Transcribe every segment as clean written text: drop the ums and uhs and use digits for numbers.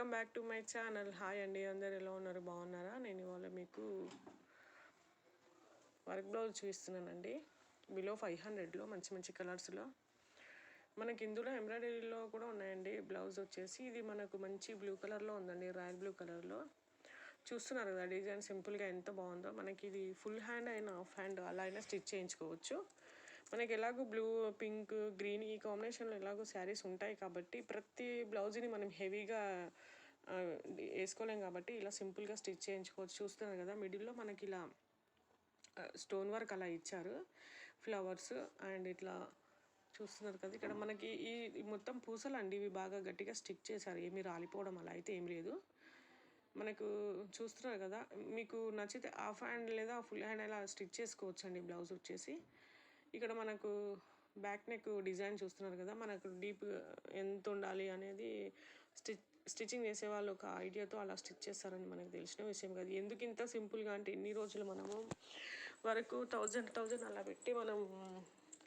Welcome back to my channel. Hi అండి, అందరు ఎలా ఉన్నారు? బాగున్నారా? నేను ఇవాళ మీకు వర్క్ బ్లౌజ్ చూపిస్తున్నానండి. బిలో 500లో మంచి మంచి కలర్స్లో. మనకి ఇందులో ఎంబ్రాయిడరీలో కూడా ఉన్నాయండి. బ్లౌజ్ వచ్చేసి ఇది మనకు మంచి బ్లూ కలర్లో ఉందండి, రాయల్ బ్లూ కలర్లో. చూస్తున్నారు కదా డిజైన్ సింపుల్గా ఎంత బాగుందో. మనకి ఇది ఫుల్ హ్యాండ్ అయినా హాఫ్ హ్యాండ్ అలా అయినా స్టిచ్ చేయించుకోవచ్చు. మనకి ఎలాగో బ్లూ, పింక్, గ్రీన్ ఈ కాంబినేషన్లో ఎలాగో శారీస్ ఉంటాయి కాబట్టి ప్రతి బ్లౌజ్ని మనం హెవీగా వేసుకోలేం కాబట్టి ఇలా సింపుల్గా స్టిచ్ చేయించుకోవచ్చు. చూస్తున్నారు కదా మిడిల్లో మనకి ఇలా స్టోన్ వర్క్ అలా ఇచ్చారు, ఫ్లవర్స్ అండ్ ఇట్లా చూస్తున్నారు కదా. ఇక్కడ మనకి ఈ మొత్తం పూసలు అండి, ఇవి బాగా గట్టిగా స్టిక్ చేశారు. ఏమీ రాలిపోవడం అలా అయితే ఏం లేదు. మనకు చూస్తున్నారు కదా, మీకు నచ్చితే హాఫ్ హ్యాండ్ లేదా ఫుల్ హ్యాండ్ అలా స్టిచ్ చేసుకోవచ్చు అండి. బ్లౌజ్ వచ్చేసి ఇక్కడ మనకు బ్యాక్ నెక్ డిజైన్ చూస్తున్నారు కదా, మనకు డీప్ ఎంత ఉండాలి అనేది స్టిచ్చింగ్ చేసే వాళ్ళు ఒక ఐడియాతో అలా స్టిచ్ చేస్తారని మనకు తెలిసిన విషయం కదా. ఎందుకు ఇంత సింపుల్గా అంటే ఎన్ని రోజులు మనము వరకు 1000 అలా పెట్టి మనం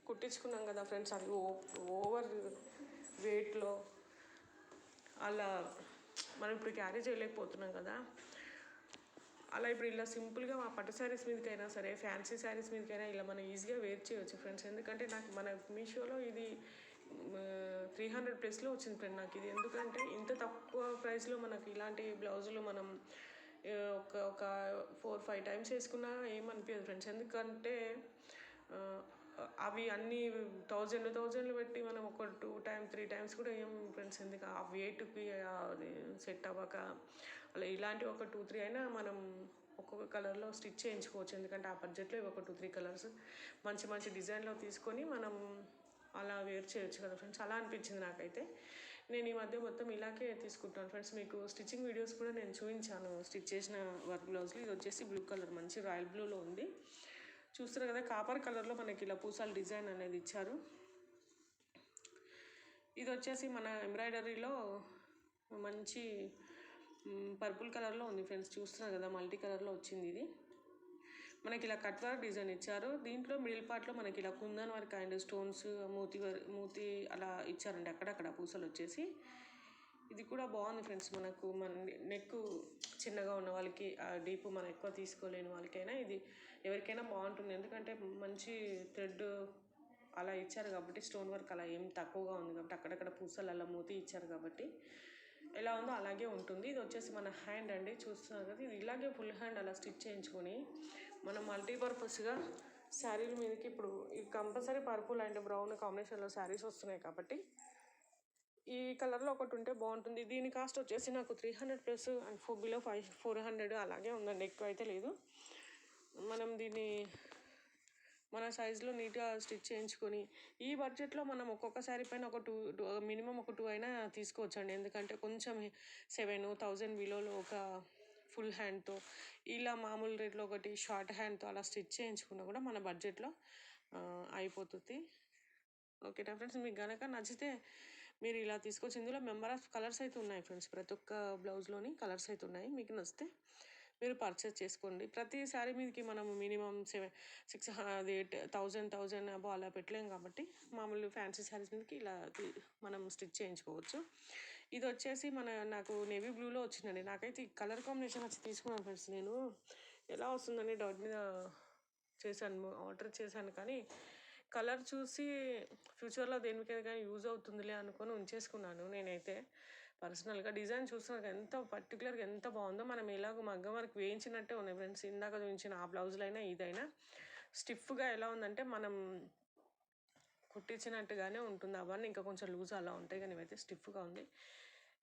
కుట్టించుకున్నాం కదా ఫ్రెండ్స్. అది ఓవర్ వెయిట్లో అలా మనం ఇప్పుడు క్యారీ చేయలేకపోతున్నాం కదా. అలా ఇప్పుడు ఇలా సింపుల్గా మా పట్టు శారీస్ మీదకైనా సరే, ఫ్యాన్సీ శారీస్ మీదకైనా ఇలా మనం ఈజీగా వేర్ చేయవచ్చు ఫ్రెండ్స్. ఎందుకంటే నాకు మన మీషోలో ఇది 300+ వచ్చింది ఫ్రెండ్ నాకు ఇది. ఎందుకంటే ఇంత తక్కువ ప్రైస్లో మనకి ఇలాంటి బ్లౌజులు మనం ఒక 4-5 టైమ్స్ వేసుకున్నా ఏమనిపించదు ఫ్రెండ్స్. ఎందుకంటే అవి అన్నీ 1000 పెట్టి మనం ఒక 2-3 టైమ్స్ కూడా ఏం ఫ్రెండ్స్. ఎందుకు ఆ వెయిట్కి సెట్ అవ్వక అలా ఇలాంటి ఒక 2-3 అయినా మనం ఒక్కొక్క కలర్లో స్టిచ్ చేయించుకోవచ్చు. ఎందుకంటే ఆ బడ్జెట్లో ఒక 2-3 కలర్స్ మంచి మంచి డిజైన్లో తీసుకొని మనం అలా వేర్ చేయొచ్చు కదా ఫ్రెండ్స్. అలా అనిపించింది నాకైతే. నేను ఈ మధ్య మొత్తం ఇలాగే తీసుకుంటాను ఫ్రెండ్స్. మీకు స్టిచ్చింగ్ వీడియోస్ కూడా నేను చూపించాను, స్టిచ్ చేసిన వర్క్ బ్లౌజ్లు. ఇది వచ్చేసి బ్లూ కలర్, మంచి రాయల్ బ్లూలో ఉంది. చూస్తారు కదా, కాపర్ కలర్లో మనకి ఇలా పూసాల డిజైన్ అనేది ఇచ్చారు. ఇది వచ్చేసి మన ఎంబ్రాయిడరీలో మంచి పర్పుల్ కలర్లో ఉంది ఫ్రెండ్స్. చూస్తున్నారు కదా, మల్టీ కలర్లో వచ్చింది. ఇది మనకి ఇలా కట్ వర్క్ డిజైన్ ఇచ్చారు. దీంట్లో మిడిల్ పార్ట్లో మనకి ఇలా కుందన్ వర్క్ అండ్ స్టోన్స్, మూతి అలా ఇచ్చారండి అక్కడక్కడ పూసలు వచ్చేసి. ఇది కూడా బాగుంది ఫ్రెండ్స్. మన నెక్ చిన్నగా ఉన్న వాళ్ళకి, డీప్ మనం ఎక్కువ తీసుకోలేని వాళ్ళకైనా ఇది ఎవరికైనా బాగుంటుంది. ఎందుకంటే మంచి థ్రెడ్ అలా ఇచ్చారు కాబట్టి, స్టోన్ వర్క్ అలా ఏం తక్కువగా ఉంది కాబట్టి, అక్కడక్కడ పూసలు అలా మూతి ఇచ్చారు కాబట్టి ఎలా ఉందో అలాగే ఉంటుంది. ఇది వచ్చేసి మన హ్యాండ్ అండి, చూస్తున్నారు కదా. ఇది ఇలాగే ఫుల్ హ్యాండ్ అలా స్టిచ్ చేయించుకొని మనం మల్టీపర్పస్గా శారీల మీదకి, ఇప్పుడు ఈ కంపల్సరీ పర్పుల్ అండ్ బ్రౌన్ కాంబినేషన్లో శారీస్ వస్తున్నాయి కాబట్టి ఈ కలర్లో ఒకటి ఉంటే బాగుంటుంది. దీని కాస్ట్ వచ్చేసి నాకు 300+ అండ్ బిలో 400 అలాగే ఉందండి, ఎక్కువ అయితే లేదు. మనం దీన్ని మన సైజులో నీట్గా స్టిచ్ చేయించుకొని ఈ బడ్జెట్లో మనం ఒక్కొక్క శారీ పైన ఒక మినిమం ఒక 2 అయినా తీసుకోవచ్చు అండి. ఎందుకంటే కొంచెం 7000 బిలోలో ఒక ఫుల్ హ్యాండ్తో, ఇలా మామూలు రేట్లో ఒకటి షార్ట్ హ్యాండ్తో అలా స్టిచ్ చేయించుకున్నా కూడా మన బడ్జెట్లో అయిపోతుంది. ఓకేనా ఫ్రెండ్స్, మీకు కనుక నచ్చితే మీరు ఇలా తీసుకోవచ్చు. ఇందులో మెంబర్ ఆఫ్ కలర్స్ అయితే ఉన్నాయి ఫ్రెండ్స్. ప్రతి ఒక్క బ్లౌజ్లోని కలర్స్ అయితే ఉన్నాయి. మీకు నచ్చితే మీరు పర్చేస్ చేసుకోండి. ప్రతి శారీ మీదకి మనం మినిమం 1000 అబో అలా పెట్టలేం కాబట్టి మామూలు ఫ్యాన్సీ శారీస్ మీదకి ఇలా మనం స్టిచ్ చేయించుకోవచ్చు. ఇది వచ్చేసి నాకు నేవీ బ్లూలో వచ్చిందండి. నాకైతే ఈ కలర్ కాంబినేషన్ వచ్చి తీసుకున్నాను ఫ్రెండ్స్. నేను ఎలా వస్తుందని డౌట్ మీద ఆర్డర్ చేశాను, కానీ కలర్ చూసి ఫ్యూచర్లో దేనికైనా కానీ యూజ్ అవుతుందిలే అనుకొని ఉంచేసుకున్నాను నేనైతే పర్సనల్గా. డిజైన్ చూస్తున్నాను ఎంత పర్టికులర్గా ఎంత బాగుందో. మనం ఎలాగో మగ్గం వరకు వేయించినట్టే ఉన్నాయి ఫ్రెండ్స్. ఇందాక చూపించిన ఆ బ్లౌజులైనా ఇదైనా స్టిఫ్గా ఎలా ఉందంటే మనం కుట్టించినట్టుగానే ఉంటుంది. అవన్నీ ఇంకా కొంచెం లూజ్ అలా ఉంటాయి, కానీ ఇవైతే స్టిఫ్గా ఉంది.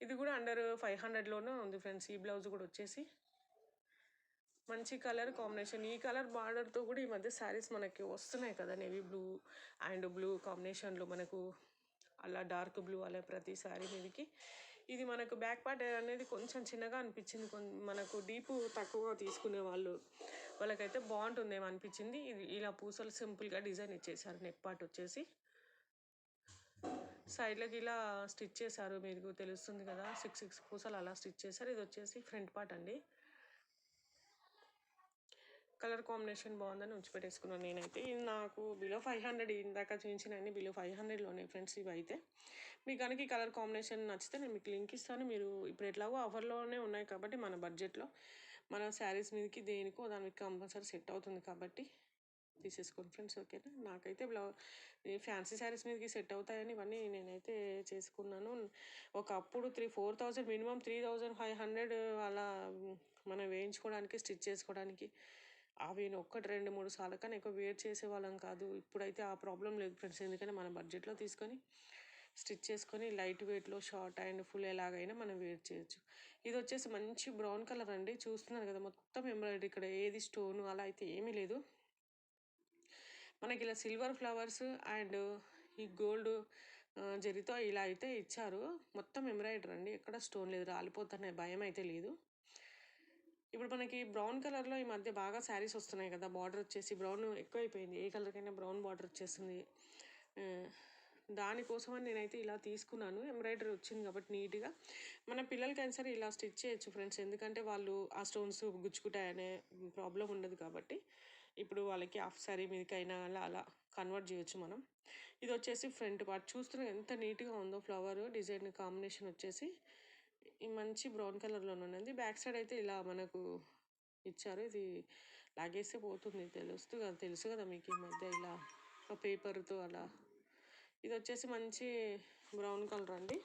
ఇది కూడా అండర్ 500లోనే ఉంది ఫ్రెండ్స్. ఈ బ్లౌజ్ కూడా వచ్చేసి మంచి కలర్ కాంబినేషన్. ఈ కలర్ బార్డర్తో కూడా ఈ మధ్య శారీస్ మనకి వస్తున్నాయి కదా, నేవీ బ్లూ అండ్ బ్లూ కాంబినేషన్లో మనకు అలా డార్క్ బ్లూ అలా ప్రతి శారీ మీదకి. ఇది మనకు బ్యాక్ పార్ట్ అనేది కొంచెం చిన్నగా అనిపించింది. మనకు డీప్ తక్కువగా తీసుకునే వాళ్ళకైతే బాగుంటుందేమో అనిపించింది. ఇది ఇలా పూసలు సింపుల్గా డిజైన్ ఇచ్చేసారు. నెక్ పార్ట్ వచ్చేసి సైడ్లకి ఇలా స్టిచ్ చేశారు, మీకు తెలుస్తుంది కదా. 6 పూసలు అలా స్టిచ్ చేశారు. ఇది వచ్చేసి ఫ్రంట్ పార్ట్ అండి. కలర్ కాంబినేషన్ బాగుందని ఉంచిపెట్టేసుకున్నాను నేనైతే. ఇది నాకు బిలో 500, ఇందాక చూపించినవన్నీ బిలో 500లోనే ఫ్రెండ్స్ ఇవి అయితే. మీకు కనుక ఈ కలర్ కాంబినేషన్ నచ్చితే నేను మీకు లింక్ ఇస్తాను. మీరు ఇప్పుడు ఎట్లాగో ఆఫర్లోనే ఉన్నాయి కాబట్టి మన బడ్జెట్లో మన శారీస్ మీదకి దేనికో దానికి కంపల్సరీ సెట్ అవుతుంది కాబట్టి తీసేసుకోండి ఫ్రెండ్స్, ఓకేనా. నాకైతే ఫ్యాన్సీ శారీస్ మీదకి సెట్ అవుతాయని ఇవన్నీ నేనైతే చేసుకున్నాను. ఒకప్పుడు 4,000 మినిమం 3,500 అలా మనం వేయించుకోవడానికి, స్టిచ్ చేసుకోవడానికి. అవి ఒకటి 2-3 సార్లు కానీ ఎక్కువ వేర్ చేసేవాళ్ళం కాదు. ఇప్పుడైతే ఆ ప్రాబ్లం లేదు ఫ్రెండ్స్, ఎందుకంటే మన బడ్జెట్లో తీసుకొని స్టిచ్ చేసుకొని లైట్ వెయిట్లో షార్ట్ అండ్ ఫుల్ ఎలాగైనా మనం వేర్ చేయొచ్చు. ఇది వచ్చేసి మంచి బ్రౌన్ కలర్ అండి, చూస్తున్నారు కదా మొత్తం ఎంబ్రాయిడరీ. ఇక్కడ ఏది స్టోను అలా అయితే ఏమీ లేదు. మనకి ఇలా సిల్వర్ ఫ్లవర్స్ అండ్ ఈ గోల్డ్ జరీతో ఇలా అయితే ఇచ్చారు. మొత్తం ఎంబ్రాయిడరీ అండి, ఎక్కడ స్టోన్ లేదు, రాలిపోతున్నాయి, భయం అయితే లేదు. ఇప్పుడు మనకి బ్రౌన్ కలర్లో ఈ మధ్య బాగా శారీస్ వస్తున్నాయి కదా, బార్డర్ వచ్చేసి బ్రౌన్ ఎక్కువైపోయింది, ఏ కలర్కైనా బ్రౌన్ బార్డర్ వచ్చేస్తుంది. దానికోసమని నేనైతే ఇలా తీసుకున్నాను. ఎంబ్రాయిడరీ వచ్చింది కాబట్టి నీట్గా మన పిల్లలకైనా సరే ఇలా స్టిచ్ చేయొచ్చు ఫ్రెండ్స్, ఎందుకంటే వాళ్ళు ఆ స్టోన్స్ గుచ్చుకుంటాయనే ప్రాబ్లం ఉండదు కాబట్టి ఇప్పుడు వాళ్ళకి హాఫ్ శారీ మీదకైనా అలా కన్వర్ట్ చేయొచ్చు మనం. ఇది వచ్చేసి ఫ్రంట్ పార్ట్ చూస్తున్నా ఎంత నీట్గా ఉందో, ఫ్లవర్ డిజైన్ కాంబినేషన్ వచ్చేసి ఈ మంచి బ్రౌన్ కలర్లోనే ఉన్నది. బ్యాక్ సైడ్ అయితే ఇలా మనకు ఇచ్చారు, ఇది లాగేస్తే పోతుంది, తెలుసు కదా మీకు ఈ మధ్య ఇలా పేపర్తో అలా. ఇది వచ్చేసి మంచి బ్రౌన్ కలర్ అండి.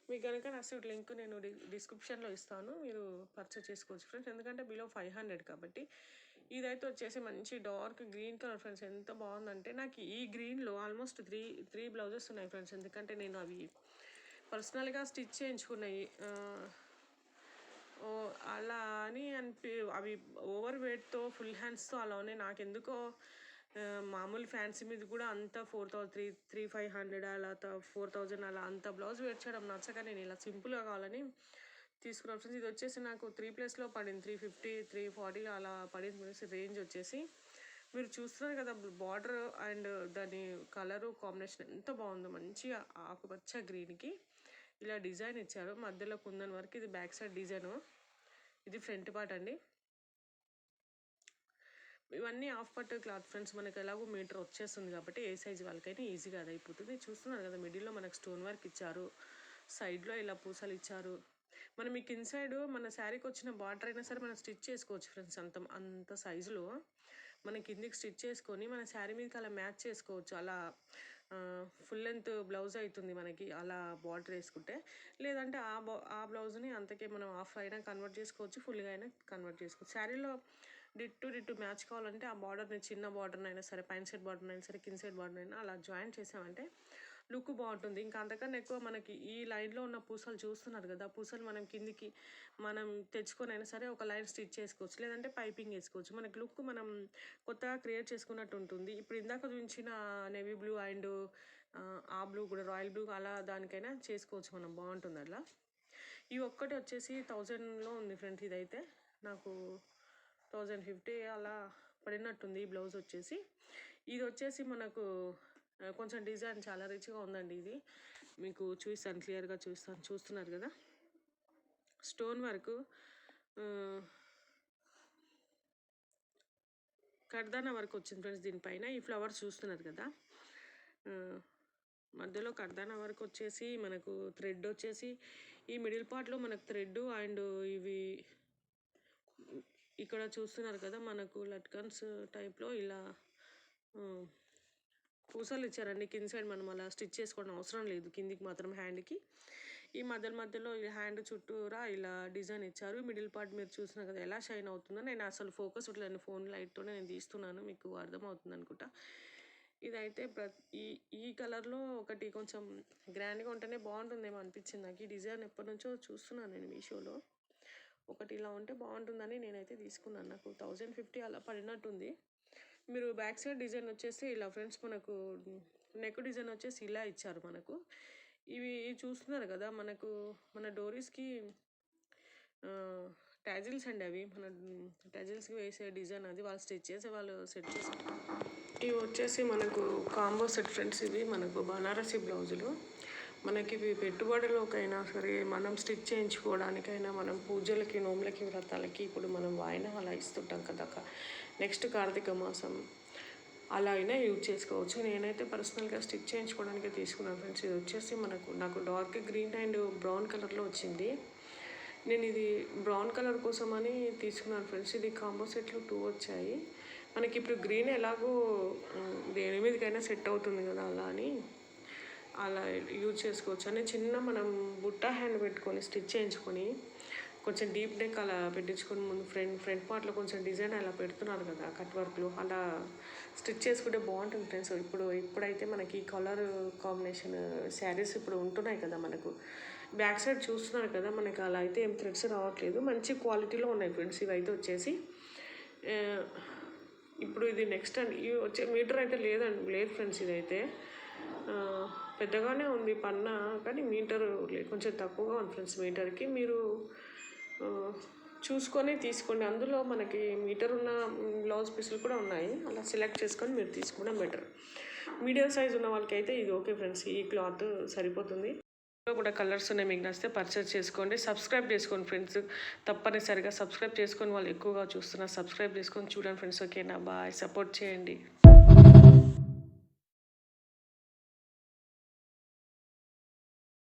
మీకు కనుక నచ్చితే లింక్ నేను డిస్క్రిప్షన్లో ఇస్తాను, మీరు పర్చేస్ చేసుకోవచ్చు ఫ్రెండ్స్, ఎందుకంటే బిలో 500 కాబట్టి. ఇదైతే వచ్చేసి మంచి డార్క్ గ్రీన్ కలర్ ఫ్రెండ్స్, ఎంత బాగుందంటే నాకు ఈ గ్రీన్లో ఆల్మోస్ట్ త్రీ బ్లౌజెస్ ఉన్నాయి ఫ్రెండ్స్, ఎందుకంటే నేను అవి పర్సనల్గా స్టిచ్ చేయించుకున్నాయి. అలా అని అవి ఓవర్ వెయిట్తో ఫుల్ హ్యాండ్స్తో అలా ఉన్నాయి. నాకెందుకో మామూలు ఫ్యాన్సీ మీద కూడా అంత 4,500 అలా 4,000 అలా అంత బ్లౌజ్ వెయిట్ చేయడం నచ్చక నేను ఇలా సింపుల్గా కావాలని తీసుకున్నాను ఫ్రెండ్స్. ఇది వచ్చేసి నాకు 3+లో పడింది, 350, 340 అలా పడింది రేంజ్ వచ్చేసి. మీరు చూస్తున్నారు కదా బార్డర్ అండ్ దాని కలరు కాంబినేషన్ ఎంత బాగుందో, మంచిగా ఆకుపచ్చ గ్రీన్కి ఇలా డిజైన్ ఇచ్చారు, మధ్యలో కుందన్ వరకు. ఇది బ్యాక్ సైడ్ డిజైను, ఇది ఫ్రంట్ పార్ట్ అండి. ఇవన్నీ హాఫ్ పట్టు క్లాత్ ఫ్రెండ్స్, మనకి ఎలాగో మీటర్ వచ్చేస్తుంది కాబట్టి ఏ సైజు వాళ్ళకైనా ఈజీగా అది అయిపోతుంది. చూస్తున్నారు కదా మిడిల్లో మనకు స్టోన్ వర్క్ ఇచ్చారు, సైడ్లో ఇలా పూసలు ఇచ్చారు. మనం ఈ కింద సైడ్ మన శారీకి వచ్చిన బార్డర్ అయినా సరే మనం స్టిచ్ చేసుకోవచ్చు ఫ్రెండ్స్, అంత సైజులో మన కిందికి స్టిచ్ చేసుకొని మన శారీ మీదకి అలా మ్యాచ్ చేసుకోవచ్చు. అలా ఫుల్ లెంత్ బ్లౌజ్ అవుతుంది మనకి అలా బార్డర్ వేసుకుంటే. లేదంటే ఆ బ్లౌజ్ని అంతకే మనం హాఫ్ అయినా కన్వర్ట్ చేసుకోవచ్చు, ఫుల్గా అయినా కన్వర్ట్ చేసుకోవచ్చు. శారీలో డిట్టు మ్యాచ్ కావాలంటే ఆ బార్డర్ని చిన్న బార్డర్ని అయినా సరే, పైన సైడ్ బార్డర్ అయినా సరే, కింద సైడ్ బార్డర్ అయినా అలా జాయిన్ చేసామంటే లుక్ బాగుంటుంది. ఇంకా అంతకన్నా ఎక్కువ మనకి ఈ లైన్లో ఉన్న పూసలు చూస్తున్నారు కదా, పూసలు మనం కిందికి మనం తెచ్చుకొని అయినా సరే ఒక లైన్ స్టిచ్ చేసుకోవచ్చు, లేదంటే పైపింగ్ వేసుకోవచ్చు. మనకి లుక్ మనం కొత్తగా క్రియేట్ చేసుకున్నట్టు ఉంటుంది. ఇప్పుడు ఇందాక చూపించిన నేవీ బ్లూ అండ్ ఆ బ్లూ కూడా రాయల్ బ్లూ అలా దానికైనా చేసుకోవచ్చు మనం, బాగుంటుంది అట్లా. ఈ ఒక్కటి వచ్చేసి 1000లో ఉంది ఫ్రెండ్స్, ఇదైతే నాకు 1050 అలా పడినట్టుంది ఈ బ్లౌజ్ వచ్చేసి. ఇది వచ్చేసి మనకు కొంచెం డిజైన్ చాలా రిచ్గా ఉందండి. ఇది మీకు క్లియర్గా చూస్తున్నారు కదా, స్టోన్ వర్క్ కర్దానా వర్క్ వచ్చింది ఫ్రెండ్స్ దీనిపైన. ఈ ఫ్లవర్స్ చూస్తున్నారు కదా, మధ్యలో కర్దానా వర్క్ వచ్చేసి మనకు థ్రెడ్ వచ్చేసి ఈ మిడిల్ పార్ట్లో మనకు థ్రెడ్ అండ్ ఇవి ఇక్కడ చూస్తున్నారు కదా మనకు లట్కన్స్ టైప్లో ఇలా పూసలు ఇచ్చారండి. కింద సైడ్ మనం అలా స్టిచ్ చేసుకోవడం అవసరం లేదు, కిందికి మాత్రం హ్యాండ్కి. ఈ మధ్యలో ఈ హ్యాండ్ చుట్టూరా ఇలా డిజైన్ ఇచ్చారు. మిడిల్ పార్ట్ మీరు చూస్తున్నారు కదా ఎలా షైన్ అవుతుందో. నేను అసలు ఫోకస్ ఇట్లా ఫోన్ లైట్తోనే నేను తీస్తున్నాను, మీకు అర్థమవుతుంది అనుకుంటా. ఇదైతే ఈ కలర్లో ఒకటి కొంచెం గ్రాండ్గా ఉంటేనే బాగుంటుందేమో అనిపించింది నాకు. ఈ డిజైన్ ఎప్పటి నుంచో చూస్తున్నాను నేను మీషోలో, ఒకటి ఇలా ఉంటే బాగుంటుందని నేనైతే తీసుకున్నాను. నాకు 1050 అలా పడినట్టుంది. మీరు బ్యాక్ సైడ్ డిజైన్ వచ్చేసి ఇలా ఫ్రెండ్స్, మనకు నెక్ డిజైన్ వచ్చేసి ఇలా ఇచ్చారు మనకు. ఇవి చూస్తున్నారు కదా మనకు మన డోరీస్కి ట్యాజిల్స్ అండి, అవి మన ట్యాజిల్స్కి వేసే డిజైన్, అది వాళ్ళు స్టిచ్ చేసి వాళ్ళు సెట్ చేసి. ఇవి వచ్చేసి మనకు కాంబో సెట్ ఫ్రెండ్స్, ఇవి మనకు బనారసి బ్లౌజులు. మనకి ఇవి పెట్టుబడులకైనా సరే, మనం స్టిచ్ చేయించుకోవడానికైనా, మనం పూజలకి, నోములకి, వ్రతాలకి ఇప్పుడు మనం వాయినం అలా ఇస్తుంటాం కదా. నెక్స్ట్ కార్తీక మాసం అలా అయినా యూజ్ చేసుకోవచ్చు. నేనైతే పర్సనల్గా స్టిచ్ చేయించుకోవడానికి తీసుకున్నాను ఫ్రెండ్స్. ఇది వచ్చేసి నాకు డార్క్ గ్రీన్ అండ్ బ్రౌన్ కలర్లో వచ్చింది. నేను ఇది బ్రౌన్ కలర్ కోసం అని తీసుకున్నాను ఫ్రెండ్స్. ఇది కాంబో సెట్లు 2 వచ్చాయి. మనకి ఇప్పుడు గ్రీన్ ఎలాగో దేని మీదకైనా సెట్ అవుతుంది కదా, అలా యూజ్ చేసుకోవచ్చు అని చిన్న మనం బుట్ట హ్యాండ్ పెట్టుకొని స్టిచ్ చేయించుకొని కొంచెం డీప్ నెక్ అలా పెట్టించుకొని ముందు ఫ్రంట్ పార్ట్లో కొంచెం డిజైన్ అలా పెడుతున్నారు కదా కట్ వర్క్లో, అలా స్టిచ్ చేసుకుంటే బాగుంటుంది ఫ్రెండ్స్. ఇప్పుడైతే మనకి కలర్ కాంబినేషన్ శారీస్ ఇప్పుడు ఉంటున్నాయి కదా మనకు. బ్యాక్ సైడ్ చూస్తున్నారు కదా, మనకి అలా అయితే ఏం థ్రెడ్స్ రావట్లేదు, మంచి క్వాలిటీలో ఉన్నాయి ఫ్రెండ్స్. ఇవైతే వచ్చేసి ఇప్పుడు ఇది నెక్స్ట్ అండి, ఇవి వచ్చే మీటర్ అయితే లేదు ఫ్రెండ్స్. ఇదైతే పెద్దగానే ఉంది పన్నా, కానీ మీటర్ కొంచెం తక్కువగా ఉంది ఫ్రెండ్స్. మీటర్కి మీరు చూసుకొని తీసుకోండి. అందులో మనకి మీటర్ ఉన్న బ్లౌజ్ పీసులు కూడా ఉన్నాయి, అలా సెలెక్ట్ చేసుకొని మీరు తీసుకోవడం బెటర్. మీడియం సైజ్ ఉన్న వాళ్ళకి అయితే ఇది ఓకే ఫ్రెండ్స్, ఈ క్లాత్ సరిపోతుంది. ఇందులో కూడా కలర్స్ ఉన్నాయి, మీకు నచ్చితే పర్చేస్ చేసుకోండి. సబ్స్క్రైబ్ చేసుకోండి ఫ్రెండ్స్, తప్పనిసరిగా సబ్స్క్రైబ్ చేసుకొని, వాళ్ళు ఎక్కువగా చూస్తున్నారు. సబ్స్క్రైబ్ చేసుకొని చూడండి ఫ్రెండ్స్. ఓకేనా, బాయ్, సపోర్ట్ చేయండి.